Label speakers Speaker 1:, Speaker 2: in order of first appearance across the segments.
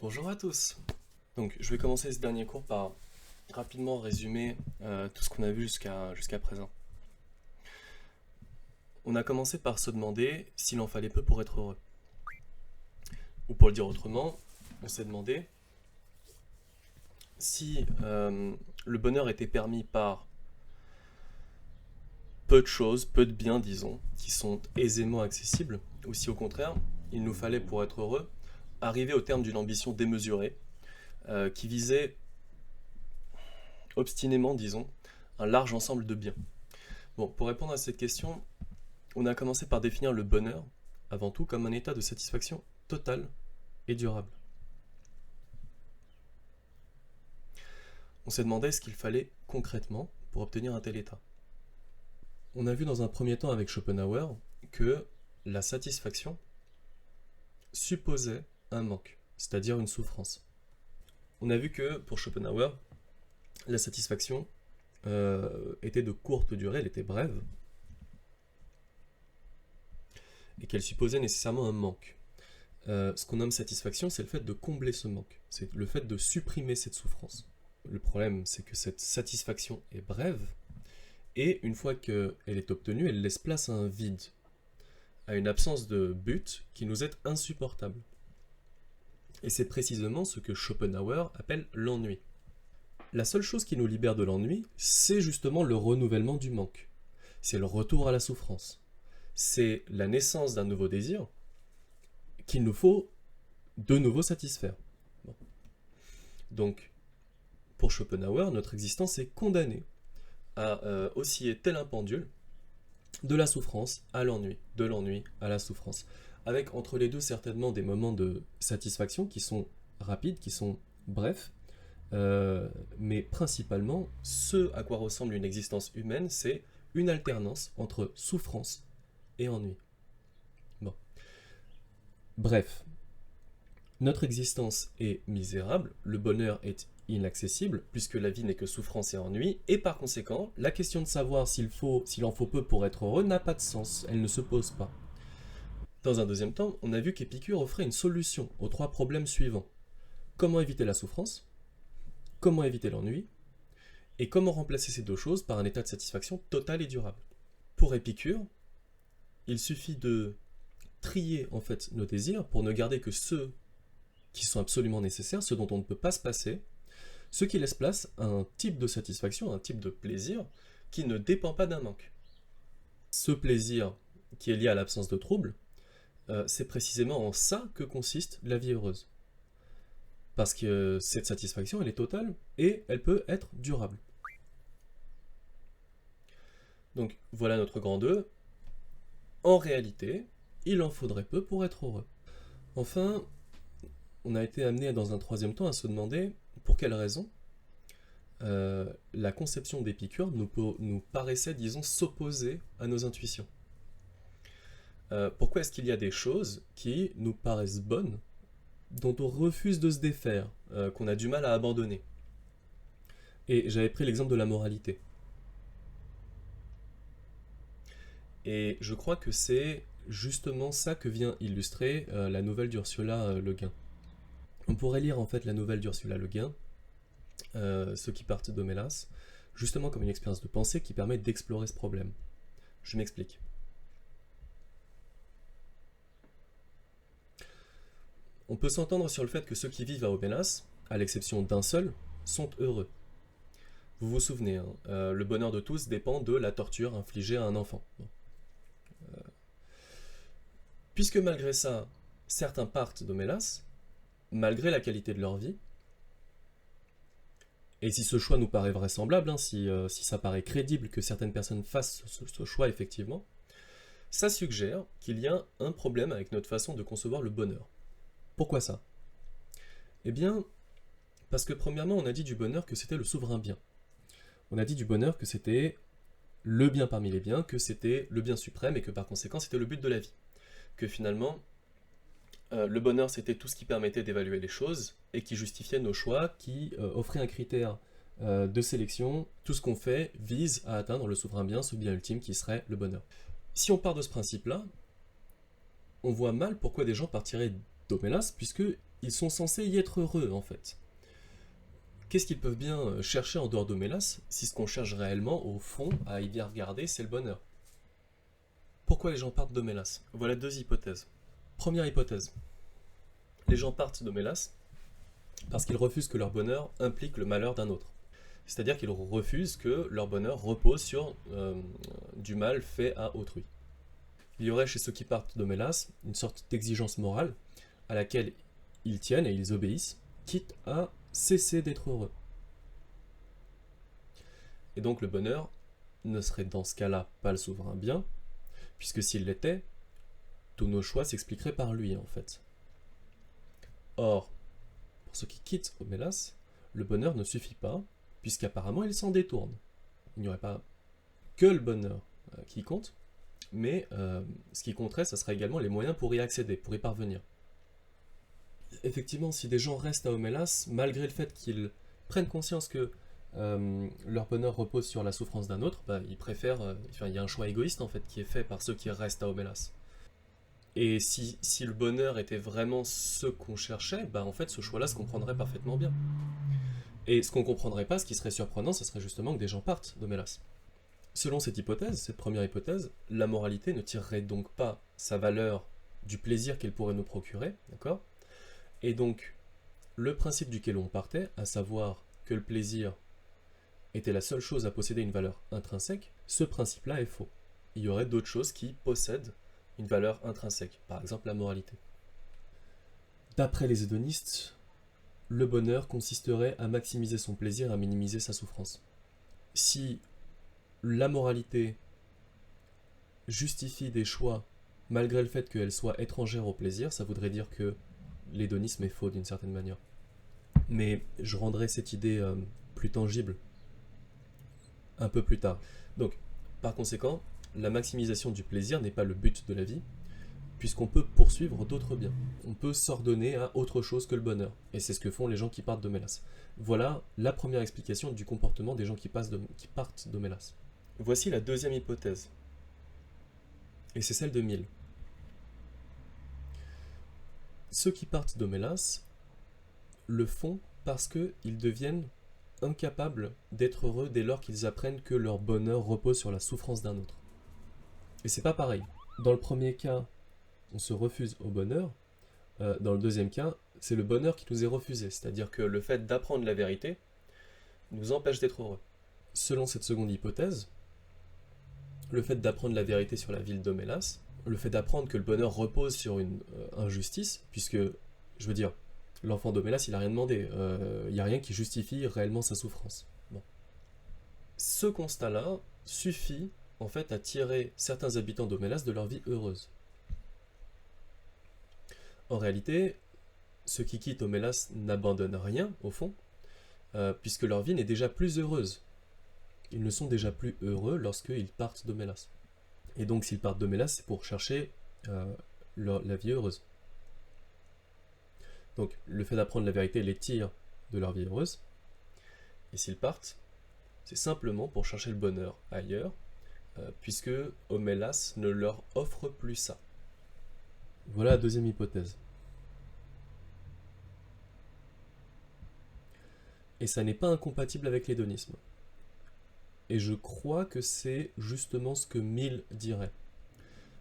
Speaker 1: Bonjour à tous. Donc, je vais commencer ce dernier cours par rapidement résumer tout ce qu'on a vu jusqu'à présent. On a commencé par se demander s'il en fallait peu pour être heureux. Ou pour le dire autrement, on s'est demandé si le bonheur était permis par peu de choses, peu de biens, disons, qui sont aisément accessibles, ou si au contraire, il nous fallait pour être heureux arriver au terme d'une ambition démesurée qui visait obstinément, disons, un large ensemble de biens. Bon, pour répondre à cette question, on a commencé par définir le bonheur, avant tout, comme un état de satisfaction totale et durable. On s'est demandé ce qu'il fallait concrètement pour obtenir un tel état. On a vu dans un premier temps avec Schopenhauer que la satisfaction supposait un manque, c'est-à-dire une souffrance. On a vu que pour Schopenhauer, la satisfaction était de courte durée, elle était brève, et qu'elle supposait nécessairement un manque. Ce qu'on nomme satisfaction, c'est le fait de combler ce manque, c'est le fait de supprimer cette souffrance. Le problème, c'est que cette satisfaction est brève, et une fois qu'elle est obtenue, elle laisse place à un vide, à une absence de but qui nous est insupportable. Et c'est précisément ce que Schopenhauer appelle l'ennui. La seule chose qui nous libère de l'ennui, c'est justement le renouvellement du manque. C'est le retour à la souffrance. C'est la naissance d'un nouveau désir qu'il nous faut de nouveau satisfaire. Bon. Donc, pour Schopenhauer, notre existence est condamnée à osciller tel un pendule de la souffrance à l'ennui, de l'ennui à la souffrance, avec entre les deux certainement des moments de satisfaction qui sont rapides, qui sont brefs, mais principalement, ce à quoi ressemble une existence humaine, c'est une alternance entre souffrance et ennui. Bon. Bref, notre existence est misérable, le bonheur est inaccessible, puisque la vie n'est que souffrance et ennui, et par conséquent, la question de savoir s'il en faut peu pour être heureux n'a pas de sens, elle ne se pose pas. Dans un deuxième temps, on a vu qu'Épicure offrait une solution aux trois problèmes suivants. Comment éviter la souffrance ? Comment éviter l'ennui ? Et comment remplacer ces deux choses par un état de satisfaction total et durable ? Pour Épicure, il suffit de trier en fait nos désirs pour ne garder que ceux qui sont absolument nécessaires, ceux dont on ne peut pas se passer, ce qui laisse place à un type de satisfaction, un type de plaisir qui ne dépend pas d'un manque. Ce plaisir qui est lié à l'absence de trouble, c'est précisément en ça que consiste la vie heureuse. Parce que cette satisfaction, elle est totale et elle peut être durable. Donc voilà notre grand 2. En réalité, il en faudrait peu pour être heureux. Enfin, on a été amené dans un troisième temps à se demander pour quelle raison la conception d'Épicure nous paraissait, disons, s'opposer à nos intuitions. Pourquoi est-ce qu'il y a des choses qui nous paraissent bonnes, dont on refuse de se défaire, qu'on a du mal à abandonner? Et j'avais pris l'exemple de la moralité. Et je crois que c'est justement ça que vient illustrer la nouvelle d'Ursula Le Guin. On pourrait lire en fait la nouvelle d'Ursula Le Guin, Ceux qui partent de Mélas, justement comme une expérience de pensée qui permet d'explorer ce problème. Je m'explique. On peut s'entendre sur le fait que ceux qui vivent à Aubenas, à l'exception d'un seul, sont heureux. Vous vous souvenez, hein, le bonheur de tous dépend de la torture infligée à un enfant. Bon. Puisque malgré ça, certains partent d'Aubenas, malgré la qualité de leur vie, et si ce choix nous paraît vraisemblable, hein, si ça paraît crédible que certaines personnes fassent ce choix effectivement, ça suggère qu'il y a un problème avec notre façon de concevoir le bonheur. Pourquoi ça ? Eh bien, parce que premièrement, on a dit du bonheur que c'était le souverain bien. On a dit du bonheur que c'était le bien parmi les biens, que c'était le bien suprême et que par conséquent c'était le but de la vie. Que finalement, le bonheur c'était tout ce qui permettait d'évaluer les choses et qui justifiait nos choix, qui offrait un critère de sélection. Tout ce qu'on fait vise à atteindre le souverain bien, ce bien ultime qui serait le bonheur. Si on part de ce principe-là, on voit mal pourquoi des gens partiraient d'Aubenas, puisqu'ils ils sont censés y être heureux en fait. Qu'est-ce qu'ils peuvent bien chercher en dehors d'Homélas si ce qu'on cherche réellement, au fond, à y bien regarder, c'est le bonheur? Pourquoi les gens partent d'Homélas? Voilà deux hypothèses. Première hypothèse. Les gens partent d'Homélas parce qu'ils refusent que leur bonheur implique le malheur d'un autre. C'est-à-dire qu'ils refusent que leur bonheur repose sur du mal fait à autrui. Il y aurait chez ceux qui partent d'Homélas une sorte d'exigence morale à laquelle ils tiennent et ils obéissent, quitte à cesser d'être heureux. Et donc le bonheur ne serait dans ce cas-là pas le souverain bien, puisque s'il l'était, tous nos choix s'expliqueraient par lui en fait. Or, pour ceux qui quittent Homélas, le bonheur ne suffit pas, puisqu'apparemment il s'en détourne. Il n'y aurait pas que le bonheur qui compte, mais ce qui compterait, ce serait également les moyens pour y accéder, pour y parvenir. Effectivement, si des gens restent à Homélas, malgré le fait qu'ils prennent conscience que leur bonheur repose sur la souffrance d'un autre, ils préfèrent. Il y a un choix égoïste en fait qui est fait par ceux qui restent à Homélas. Et si le bonheur était vraiment ce qu'on cherchait, en fait ce choix-là se comprendrait parfaitement bien. Et ce qu'on comprendrait pas, ce qui serait surprenant, ce serait justement que des gens partent d'Homélas. Selon cette hypothèse, cette première hypothèse, la moralité ne tirerait donc pas sa valeur du plaisir qu'elle pourrait nous procurer, d'accord? Et donc, le principe duquel on partait, à savoir que le plaisir était la seule chose à posséder une valeur intrinsèque, ce principe-là est faux. Il y aurait d'autres choses qui possèdent une valeur intrinsèque, par exemple la moralité. D'après les hédonistes, le bonheur consisterait à maximiser son plaisir, à minimiser sa souffrance. Si la moralité justifie des choix malgré le fait qu'elle soit étrangère au plaisir, ça voudrait dire que l'hédonisme est faux d'une certaine manière. Mais je rendrai cette idée plus tangible un peu plus tard. Donc, par conséquent, la maximisation du plaisir n'est pas le but de la vie, puisqu'on peut poursuivre d'autres biens. On peut s'ordonner à autre chose que le bonheur. Et c'est ce que font les gens qui partent d'Homélas. Voilà la première explication du comportement des gens qui partent d'Homélas. Voici la deuxième hypothèse. Et c'est celle de Mill. Ceux qui partent d'Homélas le font parce qu'ils deviennent incapables d'être heureux dès lors qu'ils apprennent que leur bonheur repose sur la souffrance d'un autre. Et c'est pas pareil. Dans le premier cas, on se refuse au bonheur. Dans le deuxième cas, c'est le bonheur qui nous est refusé. C'est-à-dire que le fait d'apprendre la vérité nous empêche d'être heureux. Selon cette seconde hypothèse, le fait d'apprendre la vérité sur la ville d'Homélas, le fait d'apprendre que le bonheur repose sur une injustice, puisque, je veux dire, l'enfant d'Homélas, il n'a rien demandé. Il n'y a rien qui justifie réellement sa souffrance. Bon. Ce constat-là suffit, en fait, à tirer certains habitants d'Homélas de leur vie heureuse. En réalité, ceux qui quittent Homélas n'abandonnent rien, au fond, puisque leur vie n'est déjà plus heureuse. Ils ne sont déjà plus heureux lorsqu'ils partent d'Homélas. Et donc, s'ils partent d'Homélas, c'est pour chercher la vie heureuse. Donc, le fait d'apprendre la vérité les tire de leur vie heureuse. Et s'ils partent, c'est simplement pour chercher le bonheur ailleurs, puisque Homélas ne leur offre plus ça. Voilà la deuxième hypothèse. Et ça n'est pas incompatible avec l'hédonisme. Et je crois que c'est justement ce que Mill dirait.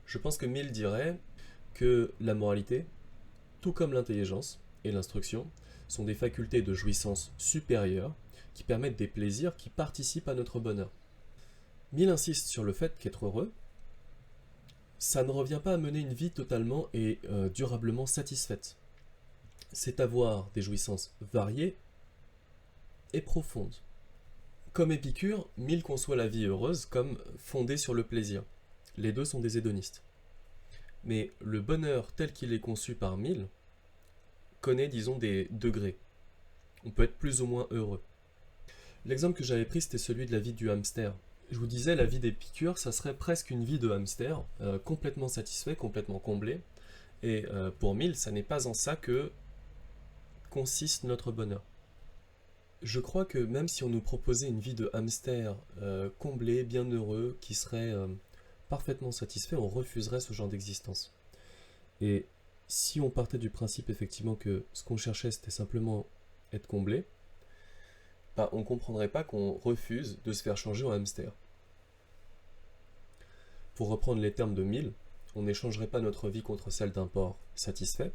Speaker 1: Je pense que Mill dirait que la moralité, tout comme l'intelligence et l'instruction, sont des facultés de jouissance supérieures qui permettent des plaisirs qui participent à notre bonheur. Mill insiste sur le fait qu'être heureux, ça ne revient pas à mener une vie totalement et durablement satisfaite. C'est avoir des jouissances variées et profondes. Comme Épicure, Mill conçoit la vie heureuse comme fondée sur le plaisir. Les deux sont des hédonistes. Mais le bonheur tel qu'il est conçu par Mill connaît, disons, des degrés. On peut être plus ou moins heureux. L'exemple que j'avais pris, c'était celui de la vie du hamster. Je vous disais, la vie d'Épicure, ça serait presque une vie de hamster, complètement satisfait, complètement comblé. Et pour Mill, ça n'est pas en ça que consiste notre bonheur. Je crois que même si on nous proposait une vie de hamster comblé, bien heureux, qui serait parfaitement satisfait, on refuserait ce genre d'existence. Et si on partait du principe effectivement que ce qu'on cherchait c'était simplement être comblé, bah, on ne comprendrait pas qu'on refuse de se faire changer en hamster. Pour reprendre les termes de Mill, on n'échangerait pas notre vie contre celle d'un porc satisfait,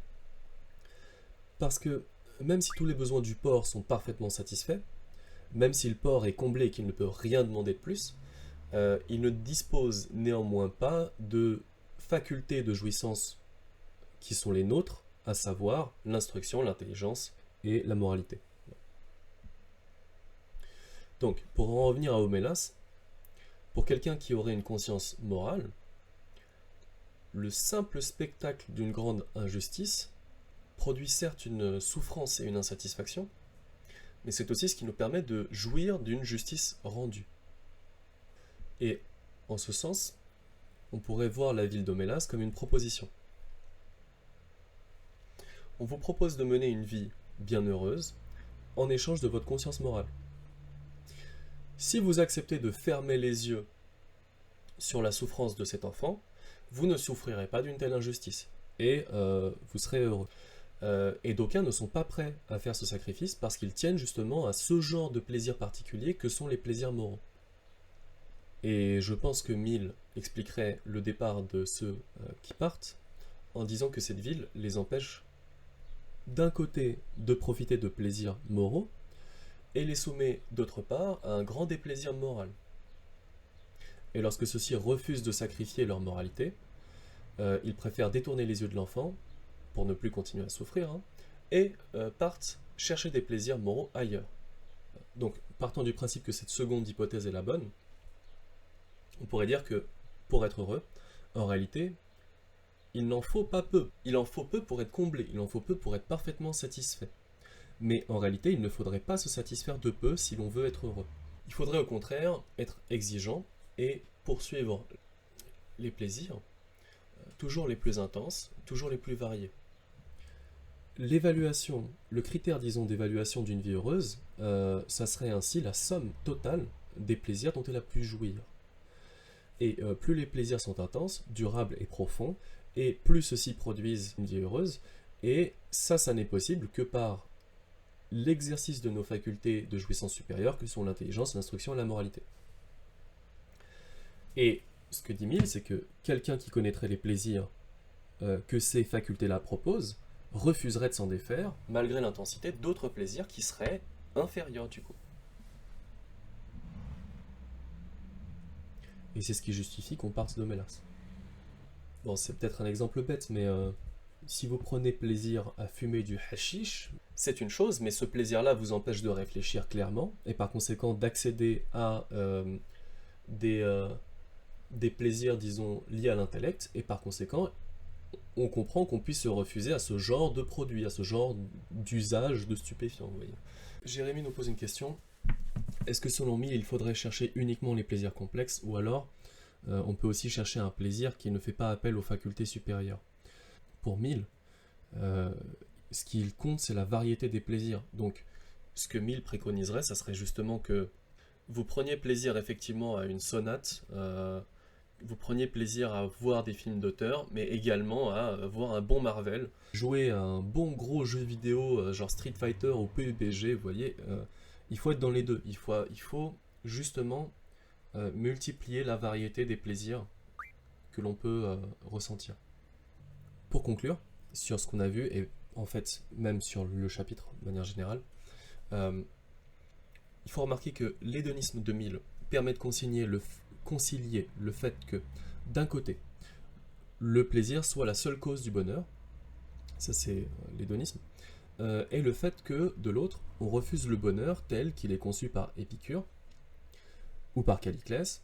Speaker 1: parce que même si tous les besoins du porc sont parfaitement satisfaits, même si le porc est comblé et qu'il ne peut rien demander de plus, il ne dispose néanmoins pas de facultés de jouissance qui sont les nôtres, à savoir l'instruction, l'intelligence et la moralité. Donc, pour en revenir à Homélas, pour quelqu'un qui aurait une conscience morale, le simple spectacle d'une grande injustice produit certes une souffrance et une insatisfaction, mais c'est aussi ce qui nous permet de jouir d'une justice rendue. Et en ce sens, on pourrait voir la ville d'Homélas comme une proposition. On vous propose de mener une vie bienheureuse en échange de votre conscience morale. Si vous acceptez de fermer les yeux sur la souffrance de cet enfant, vous ne souffrirez pas d'une telle injustice et vous serez heureux. Et d'aucuns ne sont pas prêts à faire ce sacrifice parce qu'ils tiennent justement à ce genre de plaisirs particuliers que sont les plaisirs moraux. Et je pense que Mill expliquerait le départ de ceux qui partent en disant que cette ville les empêche d'un côté de profiter de plaisirs moraux et les soumet d'autre part à un grand déplaisir moral. Et lorsque ceux-ci refusent de sacrifier leur moralité, ils préfèrent détourner les yeux de l'enfant pour ne plus continuer à souffrir, et partent chercher des plaisirs moraux ailleurs. Donc, partant du principe que cette seconde hypothèse est la bonne, on pourrait dire que, pour être heureux, en réalité, il n'en faut pas peu. Il en faut peu pour être comblé, il en faut peu pour être parfaitement satisfait. Mais en réalité, il ne faudrait pas se satisfaire de peu si l'on veut être heureux. Il faudrait au contraire être exigeant et poursuivre les plaisirs, toujours les plus intenses, toujours les plus variés. L'évaluation, le critère, disons, d'évaluation d'une vie heureuse, ça serait ainsi la somme totale des plaisirs dont elle a pu jouir. Et plus les plaisirs sont intenses, durables et profonds, et plus ceux-ci produisent une vie heureuse, et ça n'est possible que par l'exercice de nos facultés de jouissance supérieure, que sont l'intelligence, l'instruction et la moralité. Et ce que dit Mill, c'est que quelqu'un qui connaîtrait les plaisirs que ces facultés-là proposent, refuserait de s'en défaire, malgré l'intensité d'autres plaisirs qui seraient inférieurs du coup. Et c'est ce qui justifie qu'on parte d'Homélas. Bon, c'est peut-être un exemple bête, mais si vous prenez plaisir à fumer du hashish, c'est une chose, mais ce plaisir-là vous empêche de réfléchir clairement, et par conséquent d'accéder à des plaisirs, disons, liés à l'intellect, et par conséquent, on comprend qu'on puisse se refuser à ce genre de produit, à ce genre d'usage de stupéfiants, vous voyez. Jérémy nous pose une question. Est-ce que selon Mill, il faudrait chercher uniquement les plaisirs complexes, ou alors on peut aussi chercher un plaisir qui ne fait pas appel aux facultés supérieures? Pour Mill, ce qu'il compte, c'est la variété des plaisirs. Donc, ce que Mill préconiserait, ça serait justement que vous preniez plaisir effectivement à une sonate, vous preniez plaisir à voir des films d'auteur, mais également à voir un bon Marvel, jouer à un bon gros jeu vidéo genre Street Fighter ou PUBG, vous voyez, il faut être dans les deux. Il faut justement multiplier la variété des plaisirs que l'on peut ressentir. Pour conclure, sur ce qu'on a vu, et en fait même sur le chapitre de manière générale, il faut remarquer que l'hédonisme de Mill permet de concilier le fait que, d'un côté, le plaisir soit la seule cause du bonheur, ça c'est l'hédonisme, et le fait que, de l'autre, on refuse le bonheur tel qu'il est conçu par Épicure ou par Calliclès,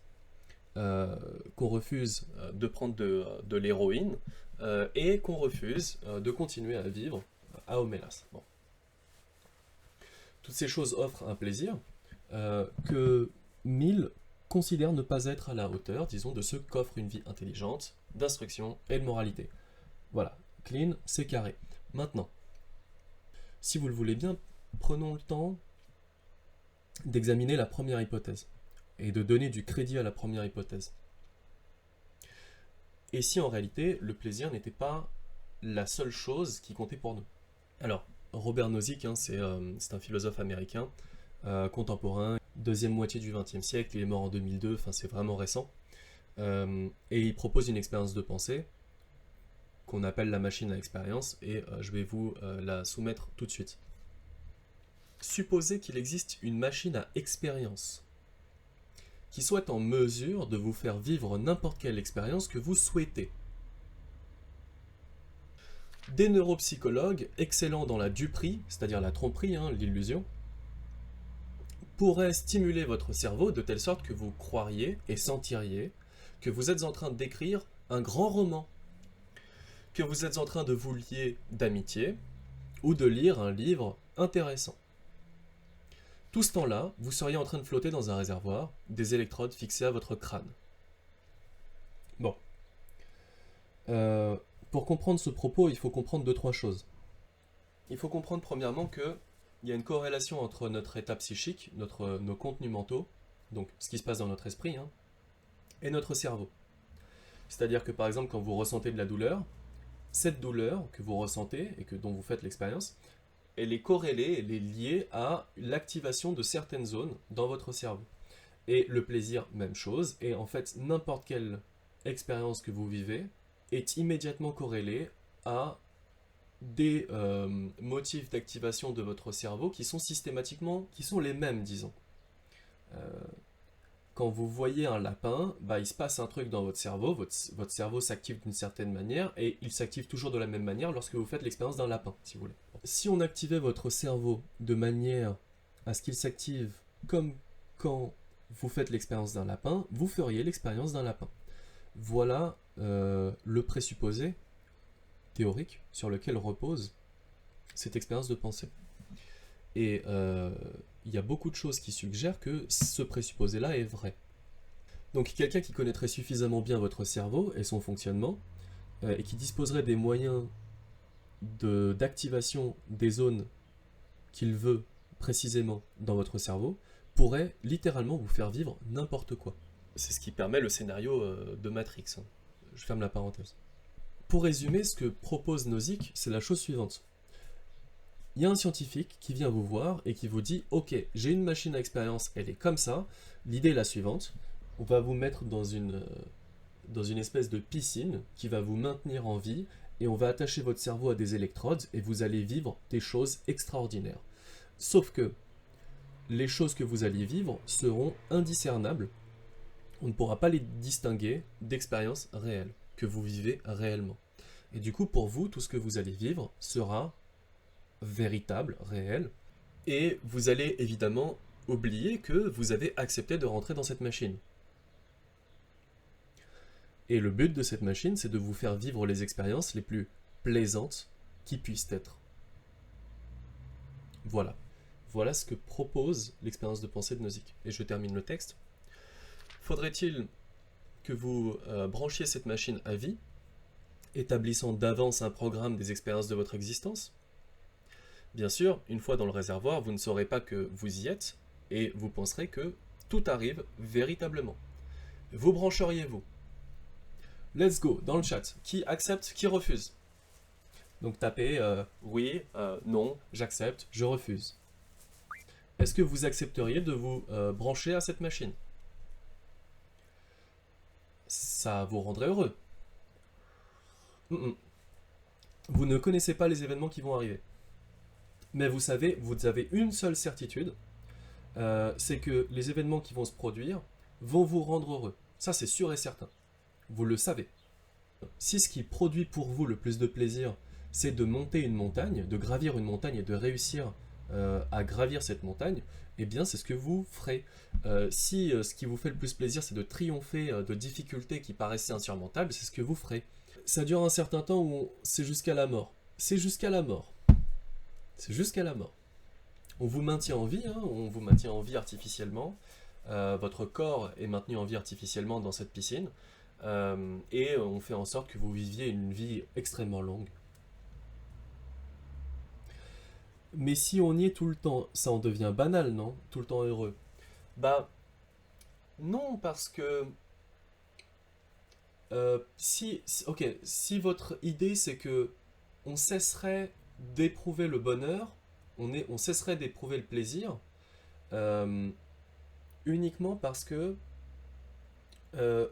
Speaker 1: qu'on refuse de prendre de l'héroïne et qu'on refuse de continuer à vivre à Homélas. Bon. Toutes ces choses offrent un plaisir que Mill considère ne pas être à la hauteur, disons, de ce qu'offre une vie intelligente, d'instruction et de moralité. Voilà, clean, c'est carré. Maintenant, si vous le voulez bien, prenons le temps d'examiner la première hypothèse et de donner du crédit à la première hypothèse. Et si en réalité le plaisir n'était pas la seule chose qui comptait pour nous. Alors, Robert Nozick, hein, c'est un philosophe américain contemporain, deuxième moitié du XXe siècle, il est mort en 2002, enfin c'est vraiment récent. Et il propose une expérience de pensée qu'on appelle la machine à expérience, et je vais vous la soumettre tout de suite. Supposez qu'il existe une machine à expérience qui soit en mesure de vous faire vivre n'importe quelle expérience que vous souhaitez. Des neuropsychologues, excellents dans la duperie, c'est-à-dire la tromperie, hein, l'illusion, pourraient stimuler votre cerveau de telle sorte que vous croiriez et sentiriez que vous êtes en train d'écrire un grand roman, que vous êtes en train de vous lier d'amitié ou de lire un livre intéressant. Tout ce temps-là, vous seriez en train de flotter dans un réservoir, des électrodes fixées à votre crâne. Bon. Pour comprendre ce propos, il faut comprendre 2-3 choses. Il faut comprendre premièrement qu'il y a une corrélation entre notre état psychique, nos contenus mentaux, donc ce qui se passe dans notre esprit, hein, et notre cerveau. C'est-à-dire que par exemple, quand vous ressentez de la douleur, cette douleur que vous ressentez et dont vous faites l'expérience, elle est corrélée, elle est liée à l'activation de certaines zones dans votre cerveau. Et le plaisir, même chose, et en fait, n'importe quelle expérience que vous vivez est immédiatement corrélée à des motifs d'activation de votre cerveau qui sont les mêmes, disons. Quand vous voyez un lapin, il se passe un truc dans votre cerveau, votre cerveau s'active d'une certaine manière, et il s'active toujours de la même manière lorsque vous faites l'expérience d'un lapin, si vous voulez. Si on activait votre cerveau de manière à ce qu'il s'active comme quand vous faites l'expérience d'un lapin, vous feriez l'expérience d'un lapin. Voilà le présupposé théorique sur lequel repose cette expérience de pensée. Et il y a beaucoup de choses qui suggèrent que ce présupposé-là est vrai. Donc quelqu'un qui connaîtrait suffisamment bien votre cerveau et son fonctionnement, et qui disposerait des moyens d'activation des zones qu'il veut précisément dans votre cerveau, pourrait littéralement vous faire vivre n'importe quoi. C'est ce qui permet le scénario de Matrix. Hein. Je ferme la parenthèse. Pour résumer, ce que propose Nozick, c'est la chose suivante. Il y a un scientifique qui vient vous voir et qui vous dit « Ok, j'ai une machine à expérience, elle est comme ça. L'idée est la suivante. On va vous mettre dans une espèce de piscine qui va vous maintenir en vie et on va attacher votre cerveau à des électrodes et vous allez vivre des choses extraordinaires. Sauf que les choses que vous allez vivre seront indiscernables. On ne pourra pas les distinguer d'expériences réelles, que vous vivez réellement. Et du coup, pour vous, tout ce que vous allez vivre sera véritable, réel, et vous allez évidemment oublier que vous avez accepté de rentrer dans cette machine. Et le but de cette machine, c'est de vous faire vivre les expériences les plus plaisantes qui puissent être. Voilà. Voilà ce que propose l'expérience de pensée de Nozick. Et je termine le texte. Faudrait-il que vous branchiez cette machine à vie, établissant d'avance un programme des expériences de votre existence? Bien sûr, une fois dans le réservoir, vous ne saurez pas que vous y êtes, et vous penserez que tout arrive véritablement. Vous brancheriez-vous? Let's go, dans le chat. Qui accepte, qui refuse? Donc tapez oui, non, j'accepte, je refuse. Est-ce que vous accepteriez de vous brancher à cette machine? Ça vous rendrait heureux. Vous ne connaissez pas les événements qui vont arriver. Mais vous savez, vous avez une seule certitude, c'est que les événements qui vont se produire vont vous rendre heureux. Ça, c'est sûr et certain. Vous le savez. Si ce qui produit pour vous le plus de plaisir, c'est de monter une montagne, de gravir une montagne et de réussir à gravir cette montagne, eh bien c'est ce que vous ferez. Si ce qui vous fait le plus plaisir, c'est de triompher de difficultés qui paraissaient insurmontables, c'est ce que vous ferez. Ça dure un certain temps où c'est jusqu'à la mort. C'est jusqu'à la mort. C'est jusqu'à la mort. On vous maintient en vie, hein, on vous maintient en vie artificiellement. Votre corps est maintenu en vie artificiellement dans cette piscine. Et on fait en sorte que vous viviez une vie extrêmement longue. Mais si on y est tout le temps, ça en devient banal, non? Tout le temps heureux. Non, parce que si votre idée c'est que on cesserait d'éprouver le bonheur, on cesserait d'éprouver le plaisir, euh, uniquement parce que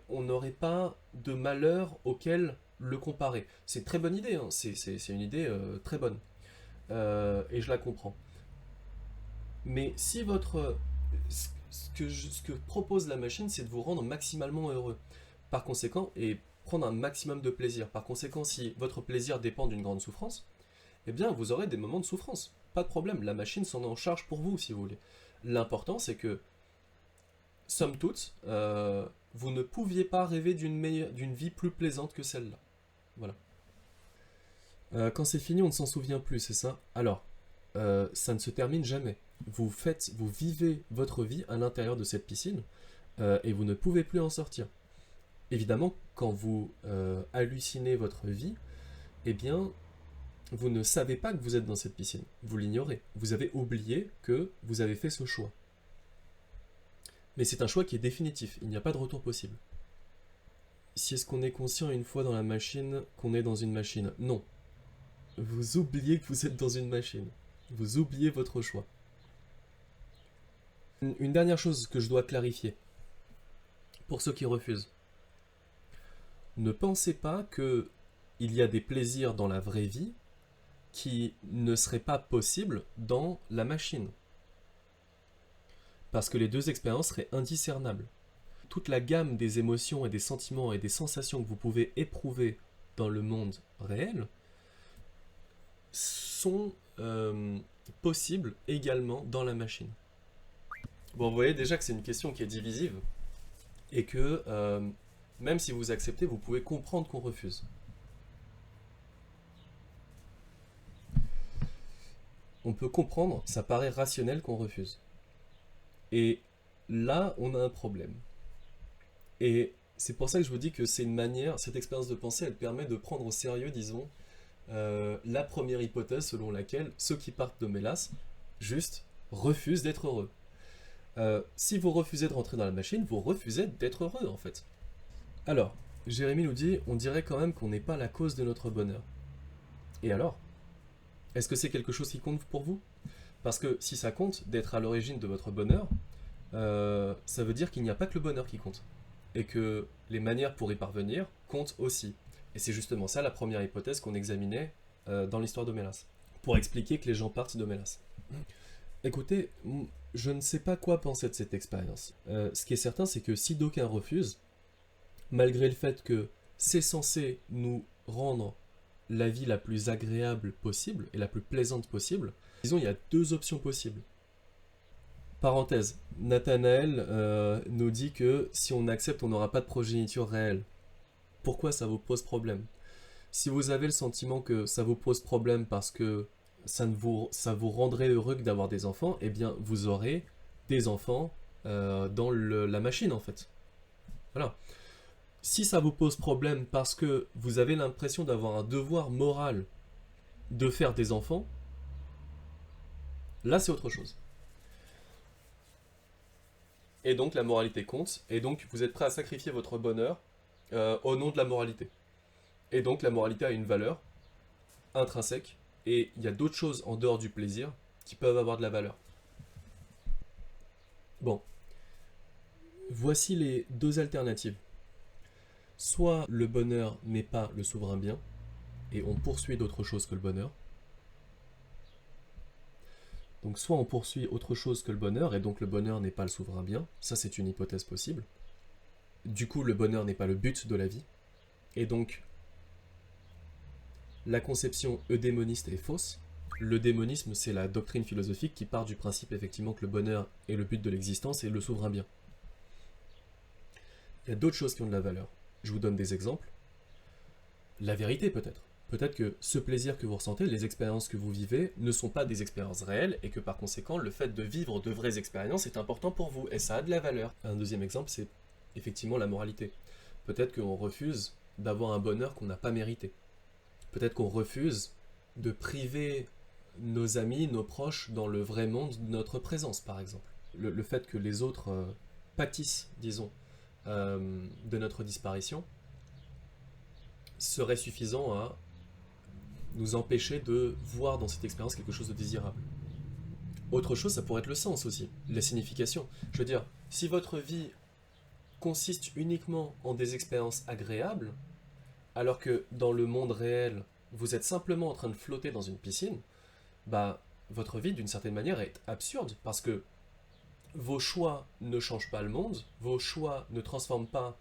Speaker 1: on n'aurait pas de malheur auquel le comparer. C'est une très bonne idée, hein. C'est une idée très bonne. Et je la comprends. Mais si votre... ce que propose la machine, c'est de vous rendre maximalement heureux. Par conséquent, et prendre un maximum de plaisir. Par conséquent, si votre plaisir dépend d'une grande souffrance, eh bien, vous aurez des moments de souffrance. Pas de problème, la machine s'en est en charge pour vous, si vous voulez. L'important, c'est que, somme toute, vous ne pouviez pas rêver d'une vie plus plaisante que celle-là. Voilà. Quand c'est fini, on ne s'en souvient plus, c'est ça? Alors, ça ne se termine jamais. Vous vivez votre vie à l'intérieur de cette piscine, et vous ne pouvez plus en sortir. Évidemment, quand vous hallucinez votre vie, eh bien, vous ne savez pas que vous êtes dans cette piscine. Vous l'ignorez. Vous avez oublié que vous avez fait ce choix. Mais c'est un choix qui est définitif. Il n'y a pas de retour possible. Si est-ce qu'on est conscient une fois dans la machine qu'on est dans une machine? Non. Vous oubliez que vous êtes dans une machine. Vous oubliez votre choix. Une dernière chose que je dois clarifier. Pour ceux qui refusent. Ne pensez pas que il y a des plaisirs dans la vraie vie qui ne seraient pas possibles dans la machine. Parce que les deux expériences seraient indiscernables. Toute la gamme des émotions et des sentiments et des sensations que vous pouvez éprouver dans le monde réel sont possibles également dans la machine. Bon, vous voyez déjà que c'est une question qui est divisive et que même si vous acceptez, vous pouvez comprendre qu'on refuse. On peut comprendre, ça paraît rationnel qu'on refuse. Et là, on a un problème. Et c'est pour ça que je vous dis que c'est une manière, cette expérience de pensée, elle permet de prendre au sérieux, disons, la première hypothèse selon laquelle ceux qui partent de Mélas, juste, refusent d'être heureux. Si vous refusez de rentrer dans la machine, vous refusez d'être heureux, en fait. Alors, Jérémy nous dit, on dirait quand même qu'on n'est pas la cause de notre bonheur. Et alors? Est-ce que c'est quelque chose qui compte pour vous? Parce que si ça compte d'être à l'origine de votre bonheur, ça veut dire qu'il n'y a pas que le bonheur qui compte. Et que les manières pour y parvenir comptent aussi. Et c'est justement ça la première hypothèse qu'on examinait dans l'histoire de Mélas. Pour expliquer que les gens partent de Mélas. Écoutez, je ne sais pas quoi penser de cette expérience. Ce qui est certain, c'est que si d'aucuns refusent, malgré le fait que c'est censé nous rendre la vie la plus agréable possible et la plus plaisante possible, disons, il y a deux options possibles. Parenthèse, Nathanaël nous dit que si on accepte, on n'aura pas de progéniture réelle. Pourquoi ça vous pose problème? Si vous avez le sentiment que ça vous pose problème parce que ça vous rendrait heureux que d'avoir des enfants, eh bien, vous aurez des enfants dans la machine, en fait. Voilà. Si ça vous pose problème parce que vous avez l'impression d'avoir un devoir moral de faire des enfants, là c'est autre chose. Et donc la moralité compte, et donc vous êtes prêt à sacrifier votre bonheur au nom de la moralité. Et donc la moralité a une valeur intrinsèque, et il y a d'autres choses en dehors du plaisir qui peuvent avoir de la valeur. Bon, voici les deux alternatives. Soit le bonheur n'est pas le souverain bien, et on poursuit d'autres choses que le bonheur. Donc soit on poursuit autre chose que le bonheur, et donc le bonheur n'est pas le souverain bien, ça c'est une hypothèse possible. Du coup, le bonheur n'est pas le but de la vie, et donc la conception eudémoniste est fausse. Le démonisme, c'est la doctrine philosophique qui part du principe effectivement que le bonheur est le but de l'existence et le souverain bien. Il y a d'autres choses qui ont de la valeur. Je vous donne des exemples. La vérité peut-être. Peut-être que ce plaisir que vous ressentez, les expériences que vous vivez, ne sont pas des expériences réelles et que par conséquent, le fait de vivre de vraies expériences est important pour vous et ça a de la valeur. Un deuxième exemple, c'est effectivement la moralité. Peut-être qu'on refuse d'avoir un bonheur qu'on n'a pas mérité. Peut-être qu'on refuse de priver nos amis, nos proches dans le vrai monde de notre présence, par exemple. Le fait que les autres pâtissent, disons, de notre disparition serait suffisant à nous empêcher de voir dans cette expérience quelque chose de désirable. Autre chose, ça pourrait être le sens aussi, la signification. Je veux dire, si votre vie consiste uniquement en des expériences agréables, alors que dans le monde réel, vous êtes simplement en train de flotter dans une piscine, bah, votre vie, d'une certaine manière, est absurde, parce que vos choix ne changent pas le monde, vos choix ne transforment pas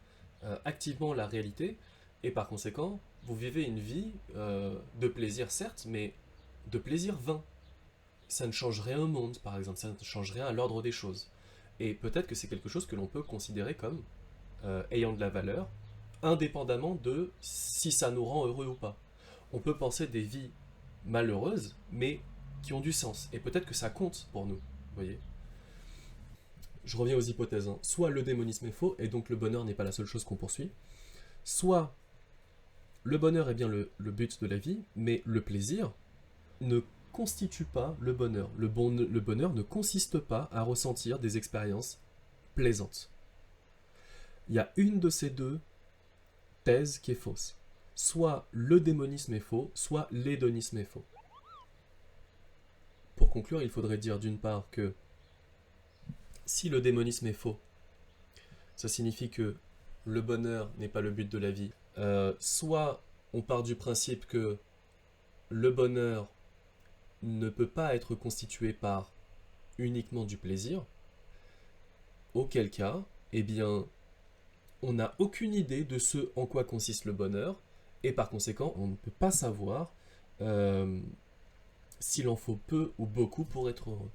Speaker 1: activement la réalité, et par conséquent, vous vivez une vie de plaisir, certes, mais de plaisir vain. Ça ne change rien au monde, par exemple, ça ne change rien à l'ordre des choses. Et peut-être que c'est quelque chose que l'on peut considérer comme ayant de la valeur, indépendamment de si ça nous rend heureux ou pas. On peut penser des vies malheureuses, mais qui ont du sens. Et peut-être que ça compte pour nous, vous voyez. Je reviens aux hypothèses. Hein. Soit le démonisme est faux, et donc le bonheur n'est pas la seule chose qu'on poursuit. Soit le bonheur est bien le but de la vie, mais le plaisir ne constitue pas le bonheur. Le bonheur ne consiste pas à ressentir des expériences plaisantes. Il y a une de ces deux thèses qui est fausse. Soit le démonisme est faux, soit l'hédonisme est faux. Pour conclure, il faudrait dire d'une part que si le démonisme est faux, ça signifie que le bonheur n'est pas le but de la vie. Soit on part du principe que le bonheur ne peut pas être constitué par uniquement du plaisir, auquel cas, eh bien, on n'a aucune idée de ce en quoi consiste le bonheur, et par conséquent, on ne peut pas savoir s'il en faut peu ou beaucoup pour être heureux.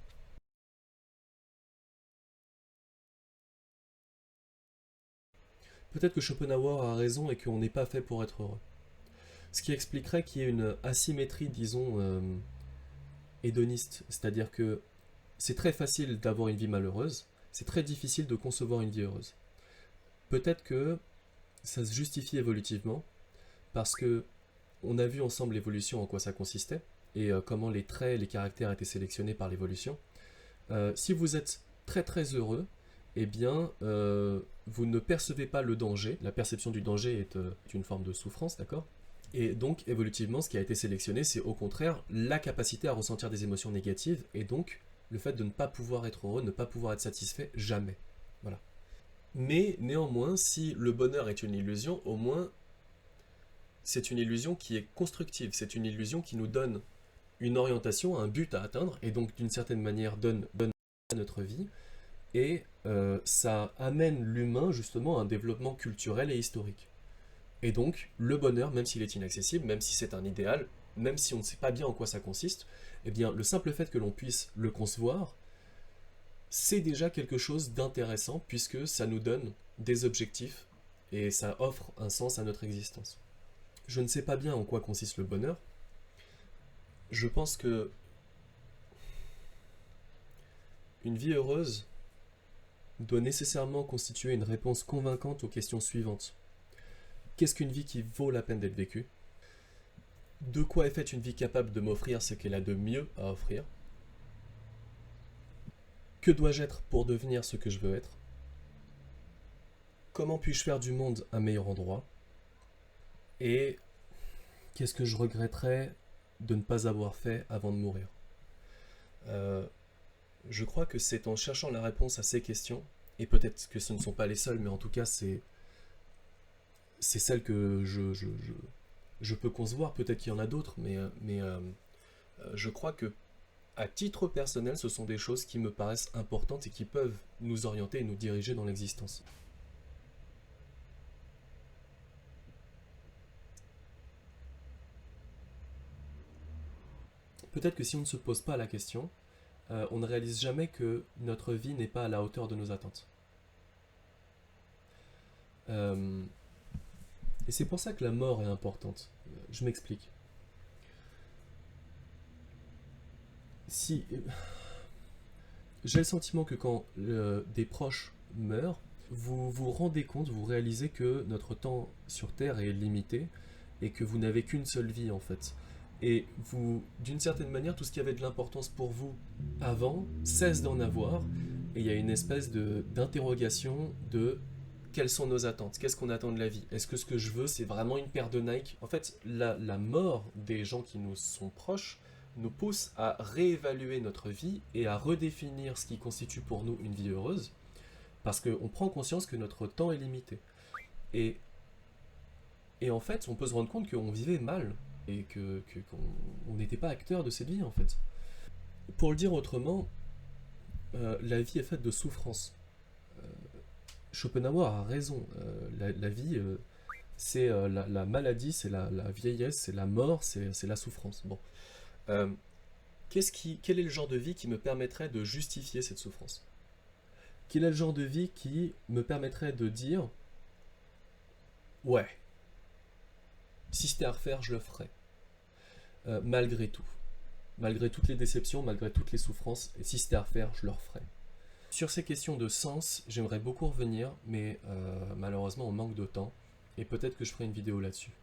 Speaker 1: Peut-être que Schopenhauer a raison et qu'on n'est pas fait pour être heureux. Ce qui expliquerait qu'il y ait une asymétrie, disons, hédoniste, c'est-à-dire que c'est très facile d'avoir une vie malheureuse, c'est très difficile de concevoir une vie heureuse. Peut-être que ça se justifie évolutivement, parce que on a vu ensemble l'évolution, en quoi ça consistait, et comment les traits, les caractères étaient sélectionnés par l'évolution. Si vous êtes très très heureux, eh bien, vous ne percevez pas le danger. La perception du danger est une forme de souffrance, d'accord ? Et donc, évolutivement, ce qui a été sélectionné, c'est au contraire la capacité à ressentir des émotions négatives, et donc le fait de ne pas pouvoir être heureux, ne pas pouvoir être satisfait, jamais. Voilà. Mais néanmoins, si le bonheur est une illusion, au moins, c'est une illusion qui est constructive, c'est une illusion qui nous donne une orientation, un but à atteindre, et donc d'une certaine manière donne à notre vie, et ça amène l'humain justement à un développement culturel et historique. Et donc, le bonheur, même s'il est inaccessible, même si c'est un idéal, même si on ne sait pas bien en quoi ça consiste, eh bien, le simple fait que l'on puisse le concevoir, c'est déjà quelque chose d'intéressant, puisque ça nous donne des objectifs, et ça offre un sens à notre existence. Je ne sais pas bien en quoi consiste le bonheur. Je pense que une vie heureuse doit nécessairement constituer une réponse convaincante aux questions suivantes. Qu'est-ce qu'une vie qui vaut la peine d'être vécue ? De quoi est faite une vie capable de m'offrir ce qu'elle a de mieux à offrir ? Que dois-je être pour devenir ce que je veux être ? Comment puis-je faire du monde un meilleur endroit ? Et qu'est-ce que je regretterais de ne pas avoir fait avant de mourir ? Je crois que c'est en cherchant la réponse à ces questions, et peut-être que ce ne sont pas les seules, mais en tout cas c'est celle que je peux concevoir, peut-être qu'il y en a d'autres, mais je crois que à titre personnel, ce sont des choses qui me paraissent importantes et qui peuvent nous orienter et nous diriger dans l'existence. Peut-être que si on ne se pose pas la question, on ne réalise jamais que notre vie n'est pas à la hauteur de nos attentes. Et c'est pour ça que la mort est importante. Je m'explique. Si j'ai le sentiment que quand des proches meurent, vous vous rendez compte, vous réalisez que notre temps sur Terre est limité et que vous n'avez qu'une seule vie en fait. Et vous, d'une certaine manière, tout ce qui avait de l'importance pour vous avant cesse d'en avoir, et il y a une espèce d'interrogation de quelles sont nos attentes? Qu'est-ce qu'on attend de la vie? Est-ce que ce que je veux, c'est vraiment une paire de Nike? En fait, la mort des gens qui nous sont proches nous pousse à réévaluer notre vie et à redéfinir ce qui constitue pour nous une vie heureuse, parce qu'on prend conscience que notre temps est limité. Et, et en fait, on peut se rendre compte qu'on vivait mal, et qu'on n'était pas acteur de cette vie, en fait. Pour le dire autrement, la vie est faite de souffrance. Schopenhauer a raison. La vie, c'est la maladie, c'est la vieillesse, c'est la mort, c'est la souffrance. Bon. Quel est le genre de vie qui me permettrait de justifier cette souffrance? Quel est le genre de vie qui me permettrait de dire ouais, si c'était à refaire, je le ferais. Malgré tout. Malgré toutes les déceptions, malgré toutes les souffrances, et si c'était à refaire, je le referais. Sur ces questions de sens, j'aimerais beaucoup revenir, mais malheureusement on manque de temps, et peut-être que je ferai une vidéo là-dessus.